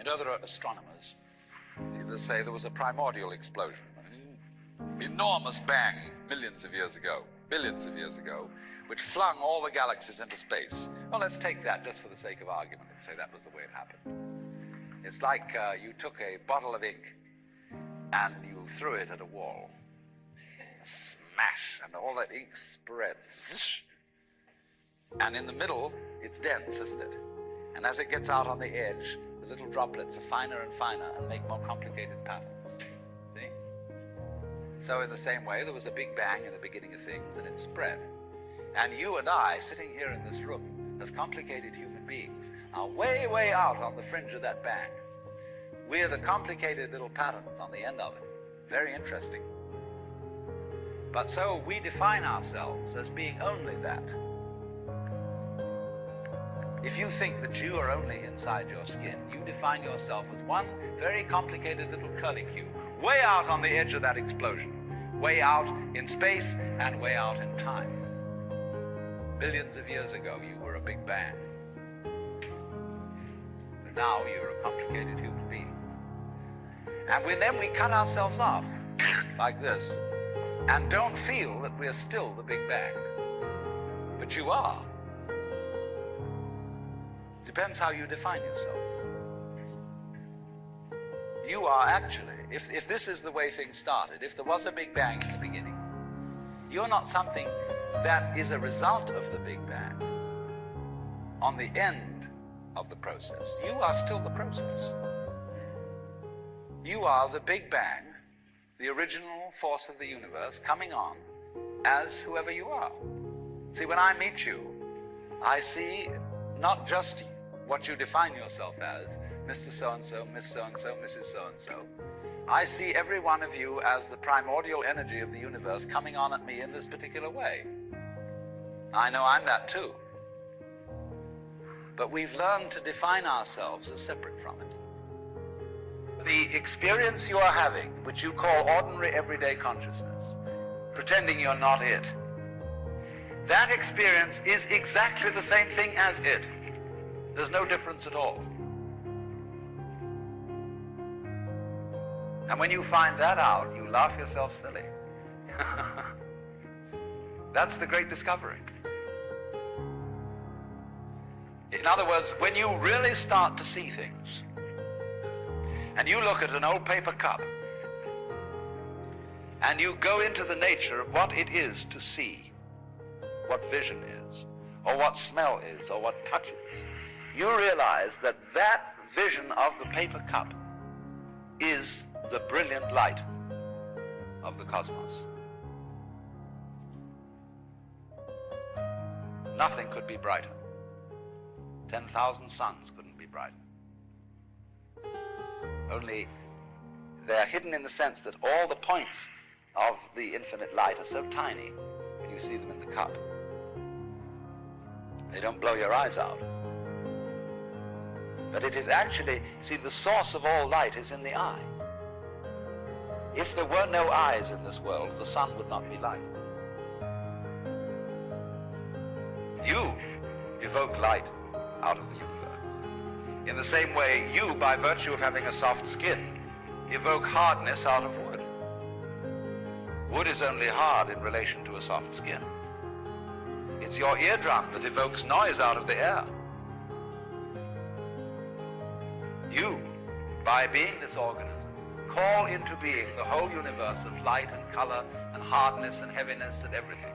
There are astronomers that say there was a primordial explosion, an enormous bang millions of years ago, billions of years ago, which flung all the galaxies into space. Well, let's take that just for the sake of argument and say that was the way it happened. It's like you took a bottle of ink and you threw it at a wall. Smash, and all that ink spreads. And in the middle, it's dense, isn't it? And as it gets out on the edge, the little droplets are finer and finer and make more complicated patterns. See? So in the same way, there was a big bang in the beginning of things, and it spread. And you and I, sitting here in this room, as complicated human beings, are way, way out on the fringe of that bang. We're the complicated little patterns on the end of it. Very interesting. But so we define ourselves as being only that. If you think that you are only inside your skin, you define yourself as one very complicated little curlicue, way out on the edge of that explosion, way out in space and way out in time. Billions of years ago, you were a big bang. But now you're a complicated human being. And then we cut ourselves off, like this, and don't feel that we're still the Big Bang. But you are. Depends how you define yourself. You are actually, if this is the way things started, if there was a Big Bang in the beginning, you're not something that is a result of the Big Bang on the end of the process. You are still the process. You are the Big Bang, the original force of the universe coming on as whoever you are. See, when I meet you, I see not just what you define yourself as, Mr. So-and-so, Miss So-and-so, Mrs. So-and-so. I see every one of you as the primordial energy of the universe coming on at me in this particular way. I know I'm that too. But we've learned to define ourselves as separate from it. The experience you are having, which you call ordinary everyday consciousness, pretending you're not it, that experience is exactly the same thing as it. There's no difference at all. And when you find that out, you laugh yourself silly. That's the great discovery. In other words, when you really start to see things, and you look at an old paper cup, and you go into the nature of what it is to see, what vision is, or what smell is, or what touch is, you realize that that vision of the paper cup is the brilliant light of the cosmos. Nothing could be brighter. 10,000 suns couldn't be brighter. Only they're hidden in the sense that all the points of the infinite light are so tiny when you see them in the cup. They don't blow your eyes out. But it is actually, see, the source of all light is in the eye. If there were no eyes in this world, the sun would not be light. You evoke light out of the universe. In the same way, you, by virtue of having a soft skin, evoke hardness out of wood. Wood is only hard in relation to a soft skin. It's your eardrum that evokes noise out of the air. You, by being this organism, call into being the whole universe of light and color and hardness and heaviness and everything.